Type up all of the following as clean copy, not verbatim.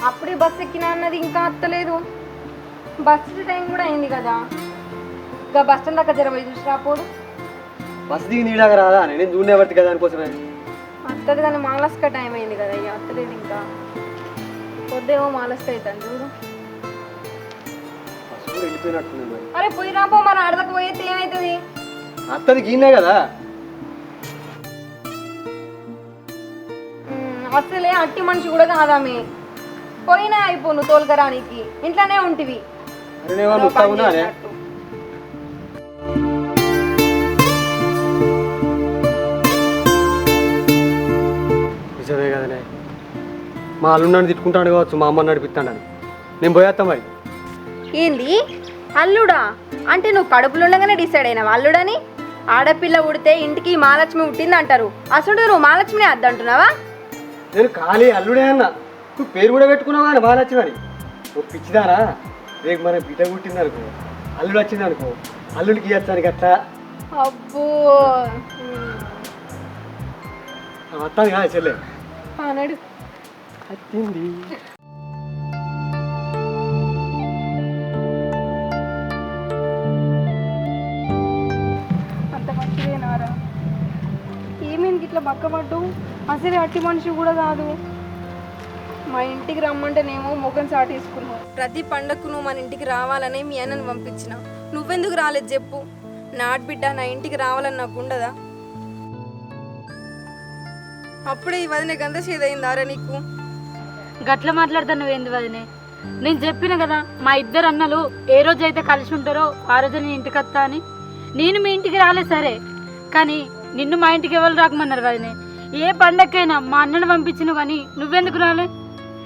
అప్పుడే బస్ ఎక్కినా అన్నది ఇంకా అత్తలేదు. బస్సు టైం కూడా అయింది కదా. ఇంకా బస్ స్టాండ్ దాకా జర పోయి చూసి రాపోదు. బస్ దిగి నీలాగా రాదా నేను చూడనే పడుతుంది కదా దానికోసమే. అత్తది కానీ మాలస్క టైం అయింది కదా, ఇక అత్తలేదు ఇంకా. పొద్దేమో మాలస్క అవుతాను చూడు. బస్సు కూడా వెళ్ళిపోయినట్టుంది మరి. అరే పోయి రాపో, మరి ఆడదాకా పోయేది ఏమవుతుంది? అత్తది గీనే కదా. అసలే అట్టి మనిషి కూడా కాదామే. పోయినా అయిపో నువ్వు తోలుకరానికి, ఇంట్లోనే ఉంటివి. నిజమే కదనే, మా అల్లుండని తిట్టుకుంటాడు కావచ్చు, మా అమ్మని నడిపిస్తాడని. నేను పోయేస్తా మరి. ఏంది అల్లుడా? అంటే నువ్వు కడుపులో ఉండగానే డిసైడ్ అయినావు అల్లుడని? ఆడపిల్ల ఉడితే ఇంటికి మహాలక్ష్మి పుట్టింది అంటారు, అసలు నువ్వు మహాలక్ష్మిని అద్దంటున్నావా? నేను ఖాళీ అల్లుడే అన్న, నువ్వు పేరు కూడా పెట్టుకున్నావు కానీ మహాలక్ష్మి అని. నువ్వు పిచ్చిదారా? రేపు మన బిడ్డ పుట్టింది అనుకో, అల్లుడు వచ్చింది అనుకో, అల్లుడికి ఇవ్వచ్చానికి అట్లా. అబ్బో వస్తాను కాదు చెల్లె అన్నాడు. వచ్చింది. అంత మంచిదేనారా? ఏమేంది ఇట్లా బక్కపడ్డు? అసలే అట్టి మనిషి కూడా కాదు. మా ఇంటికి రమ్మంటేనేమో ముఖం చాటేసుకున్నావు. ప్రతి పండగకు నువ్వు మన ఇంటికి రావాలని మీ అన్నను పంపించిన, నువ్వెందుకు రాలేదు చెప్పు? నాటి బిడ్డ నా ఇంటికి రావాలని నాకు ఉండదా? అప్పుడే ఈ వదిన గంధ చేదయిందారా నీకు? గట్ల మాట్లాడతా నువ్వేంది వదినే? నేను చెప్పిన కదా మా ఇద్దరు అన్నలు ఏ రోజు అయితే కలిసి ఉంటారో ఆ రోజు నేను ఇంటికి వస్తా అని. నేను మీ ఇంటికి రాలే సరే, కానీ నిన్ను మా ఇంటికి ఎవరు రాకమన్నారు వదినే? ఏ పండగకైనా మా అన్నను పంపించిన కానీ నువ్వెందుకు రాలే?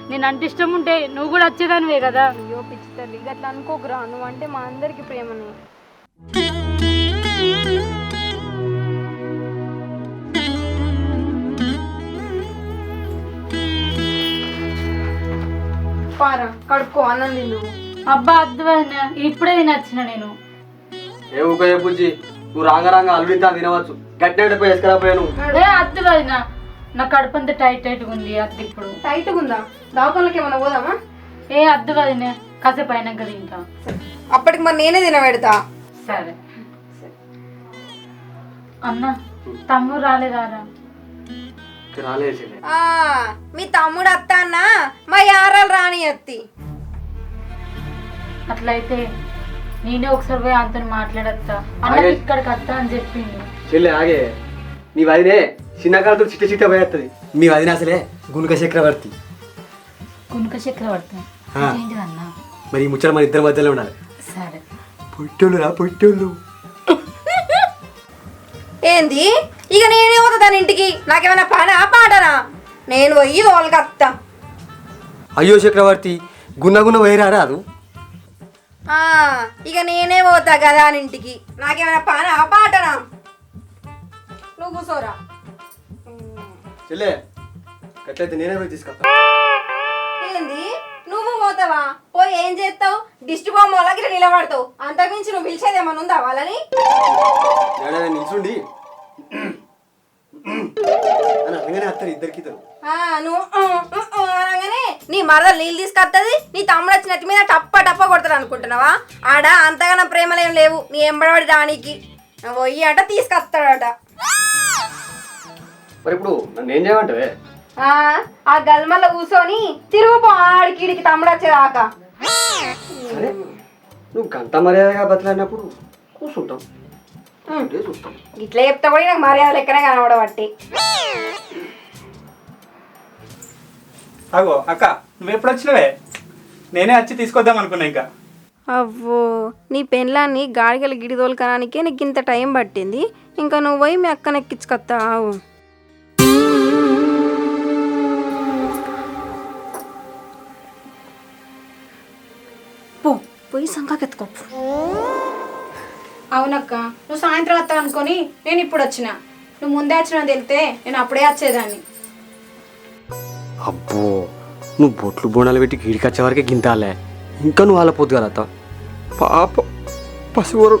నేను అంటే ఇష్టం ఉంటే నువ్వు కూడా వచ్చేదానివే కదా. అయ్యో పిచ్చి తల్లి, గట్లా అనుకోకురా. నువ్వు అంటే మా అందరికి ప్రేమని. పారా కడుక్కో, అన్నం తిందు. అబ్బా అద్దు వదిన, ఇప్పుడే తినొచ్చిన నేను. ఏ ఊకే బుజ్జి, నువ్వు రాంగ అల్లుడితా తినవచ్చు. గట్టి పోయి వేసుకురాపోయాను. ఏ అద్దు వదిన, నా కడుపు అంతా టైట్ ఉంది. అద్దు ఇప్పుడు టైట్గా ఉందా? దవాఖానకి ఏమన్నా పోదామా? ఏ అద్దు వదిన, కాసేపు అయినాక తింటా. అప్పటికి మరి నేనే తినబెడతా. సరే అన్న, తమ్ముడు రాలేదారా? మీ తమ్ముడు అత్త అన్న మా యారాలు రాని అత్తి. అట్లయితే నేనే ఒకసారి పోయి అంతని మాట్లాడత్తా. అన్న ఇక్కడికి వస్తా అని చెప్పింది. చెల్లె ఆగే, నీ వదినే చిన్నకాలతో చిట్ట చిట్ట పోయేస్తుంది. మీ వదిన అసలే గునుక చక్రవర్తి. గునుక చక్రవర్తి ఏంటిదన్నా? మరి ఈ ముచ్చట మన ఇద్దరి మధ్యలో ఉండాలి. సరే. పొట్టోళ్ళు రా పొట్టోళ్ళు. ఏంది ఇక నేనే పోతా దాని ఇంటికి? నాకేమైనా పనా పాటనా? నేను పోయి తోలుకత్తా. అయ్యో చక్రవర్తి, గున్న పోయిరా రాదు. ఇక నేనే పోతా కదా అని ఇంటికి. నాకేమైనా పనా పాటనా? నువ్వు కూర్చోరా. చెల్లె ఎట్లయితే నేనే పోయి తీసుకొస్తా. ఏంది నువ్వు పోతావా? పోయి ఏం చేస్తావు? దిష్టి బొమ్మ వాళ్ళకి నిలబడతావు. అంతకుమించి నువ్వు పిలిచేదేమన్నా ఉందా వాళ్ళని? నిల్చుండి అనగానే అత్తరు ఇద్దరికి. నువ్వు అనగానే నీ మరదలు నీళ్ళు తీసుకొస్తుంది, నీ తమ్ముడు వచ్చి నెత్తి మీద టప్ప టప్ప కొడతాడు అనుకుంటున్నావా? ఆడ అంతగానో ప్రేమలేం లేవు నీ ఎంబడబడి రానికి. పోయి అట తీసుకొస్తాడట. మరి ఇప్పుడు నన్ను ఏం చేయమంటావే? ఆ గల్మల్ల కూర్చొని తిరుగుపో ఆడికి తమ్ముడు వచ్చేదాకా. సరే, నువ్వు గంట మర్యాదగా బతలాడినప్పుడు కూర్చుంటాం, చూస్తాం. ఇట్లా చెప్తా కూడా నాకు మర్యాద లెక్కనే కనబడబట్టి. అగో అక్క, నువ్వెప్పుడు వచ్చినవే? నేనే వచ్చి తీసుకొద్దాం అనుకున్నా. ఇంకా అవ్వో, నీ పెళ్ళాన్ని గాడిగల గిడిదోలుకరానికే నీకు ఇంత టైం పట్టింది. ఇంకా నువ్వు పోయి మీ అక్కని ఎక్కించుకొస్తావు. పోయి సంకాకెత్తుకో. అవునక్క, నువ్వు సాయంత్రం వస్తావు అనుకొని నేను ఇప్పుడు వచ్చిన. నువ్వు ముందే వచ్చినా తెలితే నేను అప్పుడే వచ్చేదాన్ని. అబ్బో, నువ్వు బొట్లు బోనాలు పెట్టి గీడికి వచ్చే వరకే గింతాలే, ఇంకా నువ్వు వాళ్ళ పొద్దుగలతా. పాప పసివరు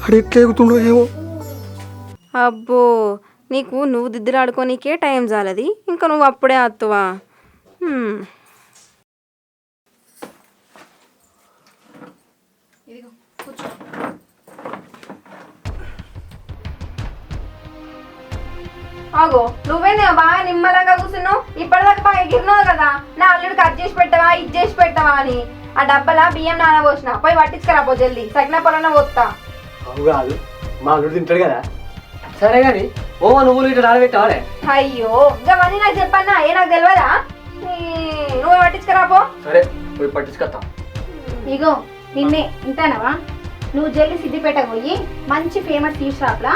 అడెట్లా ఎగుతుండో ఏమో. అబ్బో, నీకు నువ్వు దిద్దులాడుకోనికే టైం చాలది, ఇంకా నువ్వు అప్పుడే వస్తావా? ఇదిగో కూర్చో. ఆగో నువ్వేంది బాగా నిమ్మలంగా కూర్చున్నావు? ఇప్పటిదాకా బాగా ఎగిరినావు కదా, నా అల్లుడికి అది చేసి పెట్టవా ఇది చేసి పెట్టవా అని. ఆ డబ్బలా బియ్యం నానబోసిన పోయి పట్టించుకురా పో జల్దీ, సకిన పొలన పోతా. అవు కాదు, మా అల్లుడు తింటాడు కదా. సరే కానీ ఓ నువ్వులు ఇట్లా నానబెట్టావానే? అయ్యో ఇవన్నీ నాకు చెప్పన్నా, ఏ నాకు తెలియదా? నువ్వు పట్టించుకురా పో. సరే పోయి పట్టించుకొస్తా. ఇగో నిన్నే ఇంటానవా, నువ్వు జల్లి సిద్దిపేట పోయి మంచి ఫేమస్ టీ షాప్లా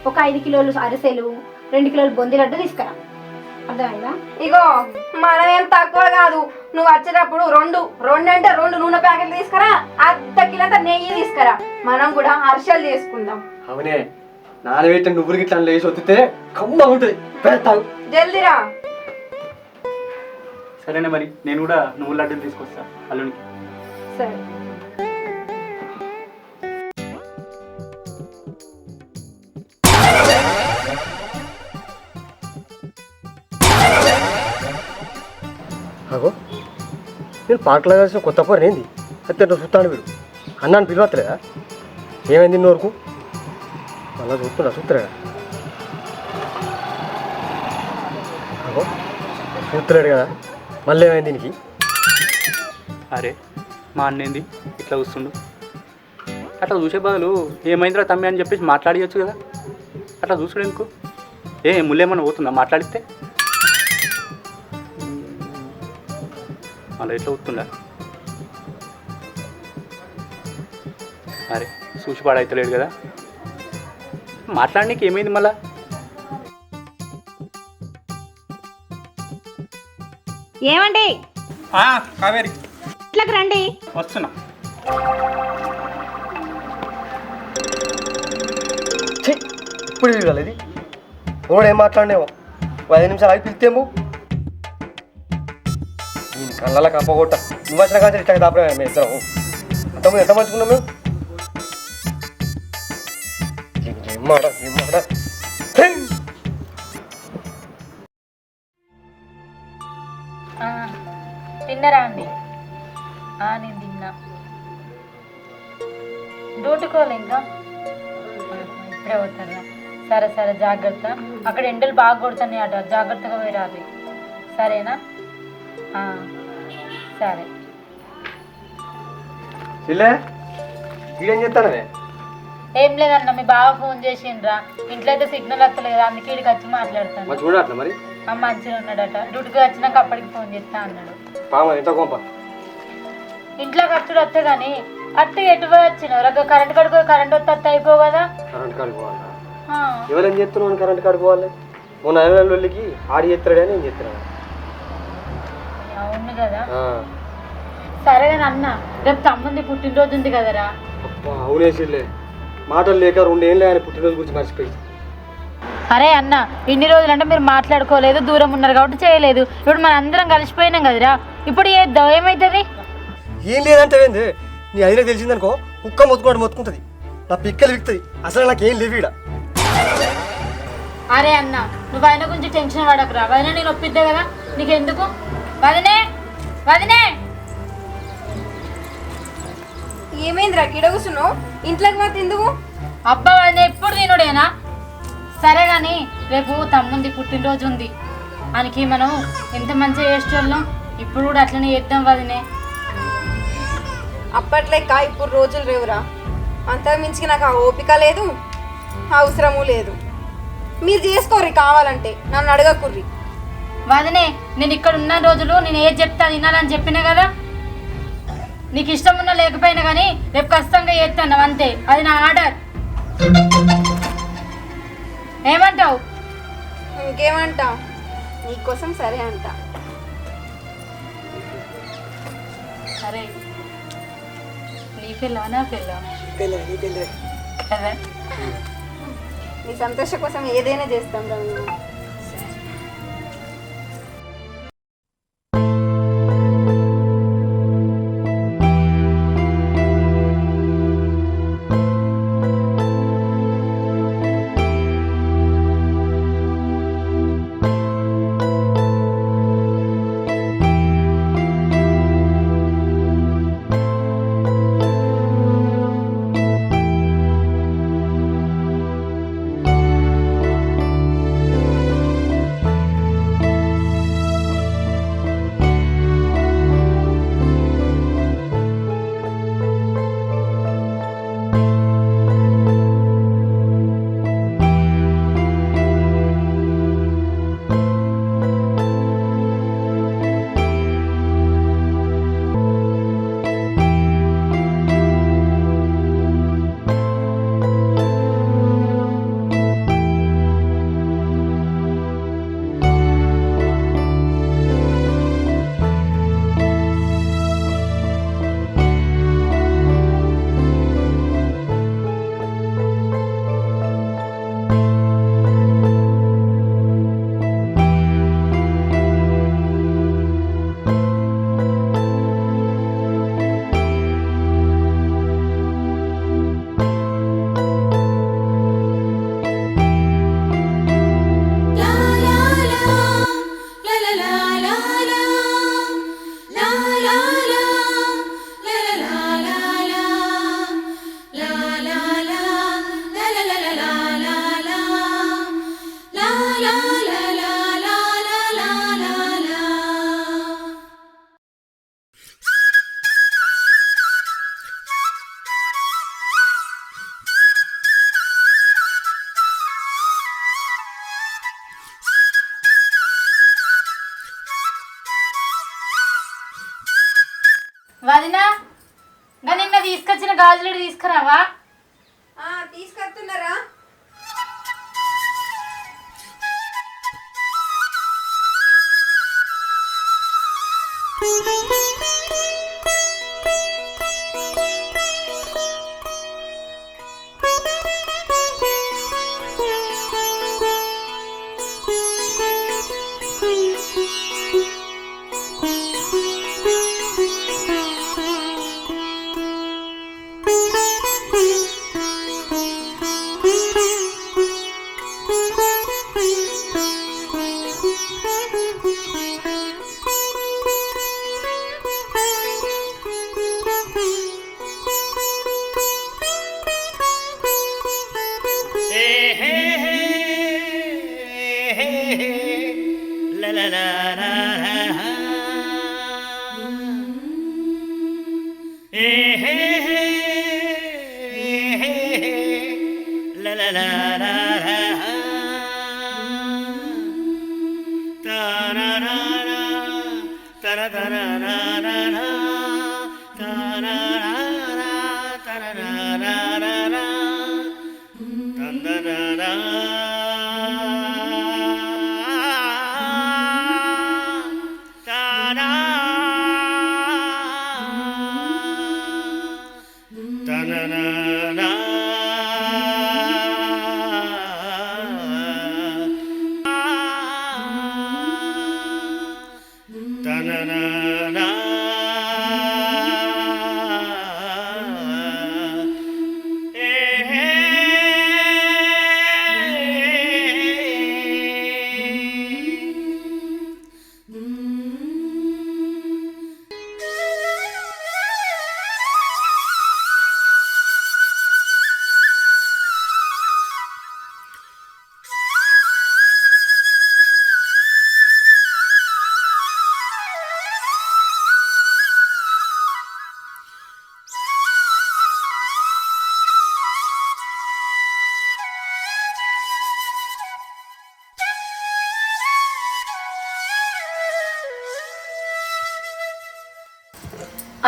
ఒక 5 కిలోలు అరిసెలు 2 కిలోలు బొంది లడ్డు తీసుకురా. అర్థమైందా? ఇగో మనమేం తక్కువ కాదు, నువ్వు వచ్చేటప్పుడు రెండు అంటే 2 నూనె ప్యాకెట్లు తీసుకురా, అర్ధ కిలోంత నెయ్యి తీసుకురా, మనం కూడా హర్షాలు చేసుకుందాం. అవునే, నానబెట్టిన నువ్వులు గిట్లా లేచి వత్తితే కమ్మ ఉంటుంది. పెడతావు జల్దిరా. సరేనా మరి, నేను కూడా నువ్వు లడ్డూలు తీసుకొస్తా అల్లునికి. సరే అగో నేను పార్క్లో కలిసిన కొత్త పోరు ఏంది అయితే చూస్తాను. వీడు అన్నాను పిలవట్లేదా? ఏమైంది ఇన్ని వరకు? మళ్ళా చూస్తున్నాడా? అగో చూస్తున్నాడు కదా, మళ్ళీ ఏమైంది దీనికి? అరే మా అన్నేంది ఇట్లా చూస్తుండు? అట్లా చూసే బదులు ఏమైందిరా తమ్మి అని చెప్పేసి మాట్లాడియచ్చు కదా. అట్లా చూసుడు ఎందుకు? ముళ్ళేమన్నా పోతుందా మాట్లాడితే? అలా ఎట్లా అవుతుందా? అరే చూసి పాడైతలేడు కదా, మాట్లాడనీకి ఏమైంది మళ్ళా? ఏమండి కావేరి ఇట్లకి రండి. వస్తున్నా. ఇప్పుడు వీడాలి ఇది ఓడు ఏం మాట్లాడినేమో 5 నిమిషాలు ఆగి పిలితేమో దీని కళ్ళ కప్పగొట్ట. నువ్వు వచ్చిన కానీ ఇట్లా దాపడే మేము ఇద్దరం అంతకుముందు ఎంత మంచుకున్నాం మేము. జిమ్మాడ తిన్నరా అండి? నేను తిన్నా. డ్యూటీకోలే ఇంకా ఇప్పుడే పోతారా? సరే సరే జాగ్రత్త, అక్కడ ఎండలు బాగా కొడుతున్నాయి అట, జాగ్రత్తగా పోయి రాదు. సరేనా? సరే. వీడేం చెప్తానే? ఏం లేదన్న, మీ బావ ఫోన్ చేసిండ్రా, ఇంట్లో అయితే సిగ్నల్ వస్తలేదు, అందుకే ఇక్కడికి వచ్చి మాట్లాడతాను. చూడట్లే మరి మంచిగా ఉన్నాడట, డ్యూటీకి వచ్చినాక అప్పటికి ఫోన్ చేస్తా అన్నాడు. ఇంట్లో ఖర్చులు వస్తే కానీ అట్టు ఎటు పోయి వచ్చినావు? కరెంట్ కాడికి కరెంట్ వస్తే అయిపో కదా. కరెంట్ కాడికి పోవాలి? ఎవరేం చెప్తున్నావు కరెంట్ కాడికి పోవాలి? మొన్న వెళ్ళకి ఆడి చెప్తాడు అని నేను చెప్తున్నాను. అవును కదా. సరే కానీ అన్న, రేపు తమ్ముంది పుట్టినరోజు ఉంది కదరా. అవునేసిలే, మాటలు లేక 2 ఏళ్ళు ఆయన పుట్టినరోజు గురించి మర్చిపోయి. అరే అన్న, ఇన్ని రోజులు అంటే మీరు మాట్లాడుకోలేదు, దూరం ఉన్నారు కాబట్టి చేయలేదు. ఇప్పుడు మన అందరం కలిసిపోయినాం కదరా, ఇప్పుడు ఏమవుతుంది? ఏం లేదంటే ఏంది, నీ అదిలో తెలిసిందనుకో కుక్క మొత్తుకుంటుంది, నా పిక్కలు విక్తుంది. అసలు నాకేం లేవు ఈడ. అరే అన్న, నువ్వు ఆయన గురించి టెన్షన్ పడకురా, వదిన నేను ఒప్పిద్దా కదా, నీకెందుకు? వదినే వదినే ఏమైందిరా గిడ కూర్చున్నావు? ఇంట్లోకి మాత్రం ఎందుకు? అబ్బా వదిన ఎప్పుడు తినుడేనా? సరే కానీ రేపు తమ్ముంది పుట్టినరోజు ఉంది, ఆయనకి మనం ఎంత మంచిగా చేసేవాళ్ళం, ఇప్పుడు కూడా అట్లనే చేద్దాం వదినే. అప్పట్లేక ఇప్పుడు రోజులు రేవురా, అంతకు మించి నాకు ఆ ఓపిక లేదు, అవసరము లేదు. మీరు చేసుకోర్రి, కావాలంటే నన్ను అడగకుర్రి. వదినే, నేను ఇక్కడ ఉన్న రోజులు నేను ఏది చెప్తా తినాలని చెప్పినా కదా, నీకు ఇష్టం ఉన్నా లేకపోయినా కానీ రేపు ఖచ్చితంగా చేస్తాను అంతే, అది నా ఆర్డర్. ఏమంటావు? ఇంకేమంటా, నీకోసం సరే అంట. సరే, నీ పిల్ల నా పిల్ల కదా, నీ సంతోషం కోసం ఏదైనా చేస్తాం రా మేము. తెచ్చిన గాజులు తీసుకురావా? తీసుకొస్తున్నారా?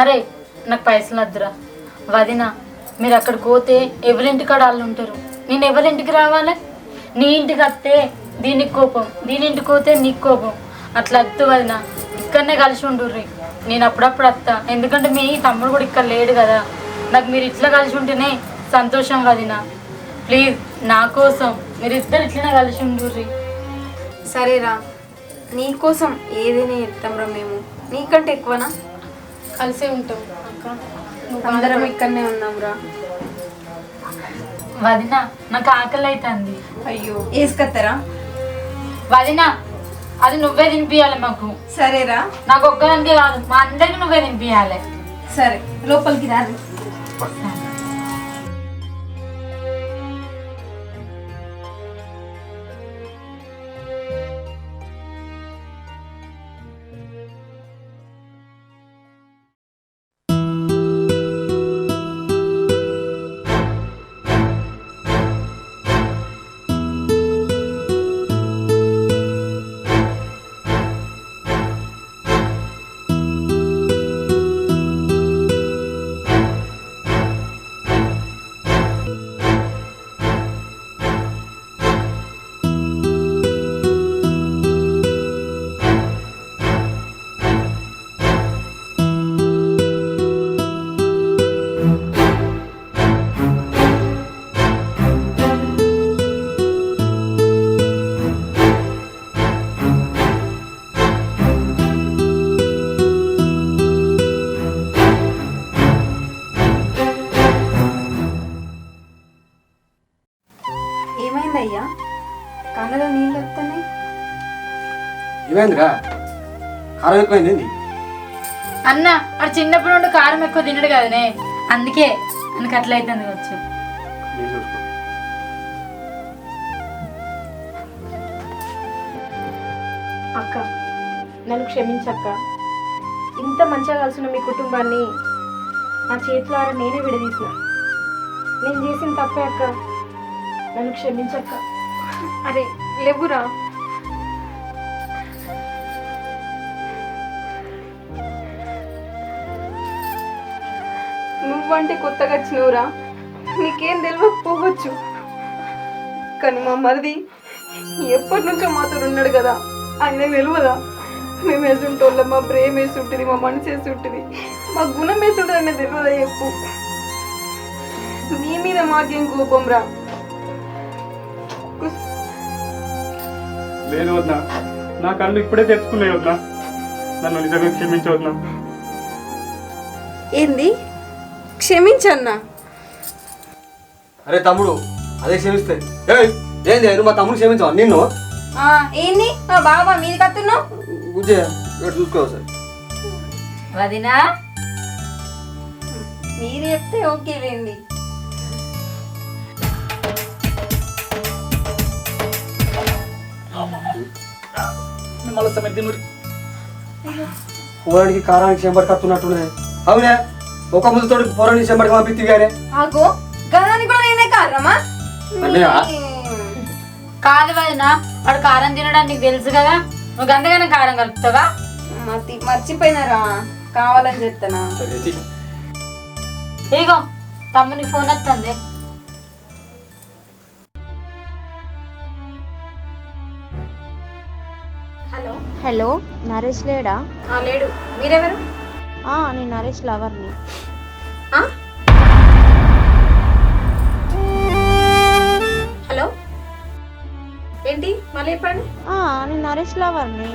అరే నాకు పైసలు వద్దురా వదినా. మీరు అక్కడికి పోతే ఎవరింటికాడ వాళ్ళు ఉంటారు, నేను ఎవరింటికి రావాలి? నీ ఇంటికి వస్తే దీనికి కోపం, దీని ఇంటికి పోతే నీకు కోపం. అట్లా వద్దు వదినా, ఇక్కడనే కలిసి ఉండుర్రి. నేను అప్పుడప్పుడు వస్తా, ఎందుకంటే మీ తమ్ముడు కూడా ఇక్కడ లేడు కదా. నాకు మీరు ఇట్లా కలిసి ఉంటేనే సంతోషం వదినా. ప్లీజ్ నా కోసం మీరు ఇద్దరు ఇట్లనే కలిసి ఉండుర్రి. సరేరా, నీకోసం ఏదైనా చెప్తాంరా మేము. నీకంటే ఎక్కువనా? కలిసే ఉంటాం అక్క. అందరం ఇక్కడనే ఉన్నాంరా. వదినా నాకు ఆకలి అవుతుంది. అయ్యో వేసుకత్తరా? వదినా అది నువ్వే తినిపియాలి మాకు. సరేరా. నాకు ఒక్కదానికే కాదు, మా అందరికి నువ్వే తినిపియాలి. సరే లోపలికి రాదు. ఏమైందయ్యా? కళ్ళలో నీళ్ళు వస్తున్నాయి. ఏమైందిరా? కారం ఎక్కువైంది. అన్న వాడు చిన్నప్పుడు నుండి కారం ఎక్కువ తినడు కదనే, అందుకే మనకు అట్లా అవుతుంది వచ్చు. అక్క నన్ను క్షమించక్క. ఇంత మంచిగా కలిసిన మీ కుటుంబాన్ని నా చేతులారా నేనే విడదీసిన. నేను చేసిన తప్పే అక్క, నన్ను క్షమించక్క. అరే లేవురా. నువ్వు నువ్వంటే కొత్తగా వచ్చినవురా, నీకేం తెలియకపోవచ్చు. కానీ మా మరిది ఎప్పటి నుంచో మాతో ఉన్నాడు కదా, ఆయన తెలియదా మేము వేసుంటోళ్ళం, మా ప్రేమ వేసుంటుంది, మా మనసు వేసుంటుంది, మా గుణం వేసుంటుంది ఆయన తెలియదా చెప్పు. నీ మీద మాకేం కోపం రా. లేదు వద్దా, నా కళ్ళు ఇప్పుడే తెచ్చుకున్నాయి వద్దా, నన్ను నిజంగా క్షమించవద్దా. ఏంది క్షమించన్నా? అరే తమ్ముడు, అదే క్షమిస్తే ఏంది నువ్వు మా తమ్ముడు క్షమించావు నిన్ను ఏంది మా బాబా మీది కత్తున్నావు? గుజ్జే ఇక్కడ చూసుకోవాలి సార్. వదినా మీరు చెప్తే ఓకే లేండి. మళ్ళీ సమయం పోరానికి కారానికి చెంబడి కత్తున్నట్టున్నది. అవునే ఒక ముందుతోటి పోరానికి చెంబడికి పంపిస్తే కానీ ఆగో గదానికి కూడా నేనే కారణమా? అన్నయ్య కాదు వదినా, వాడు కారం తినడానికి నీకు తెలుసు కదా, నువ్వు గంతగానే కారం కలుపుతావా? మర్చిపోయినారా, కావాలని చెప్తానా? ఇగో తమ్ముని ఫోన్ వస్తుంది. హలో హలో, నరేష్ లేడా? లేడు. మీరెవరు? నేను నరేష్ లవర్ని. హలో ఏంటి మళ్ళీ చెప్పండి. నేను నరేష్ లవర్ని.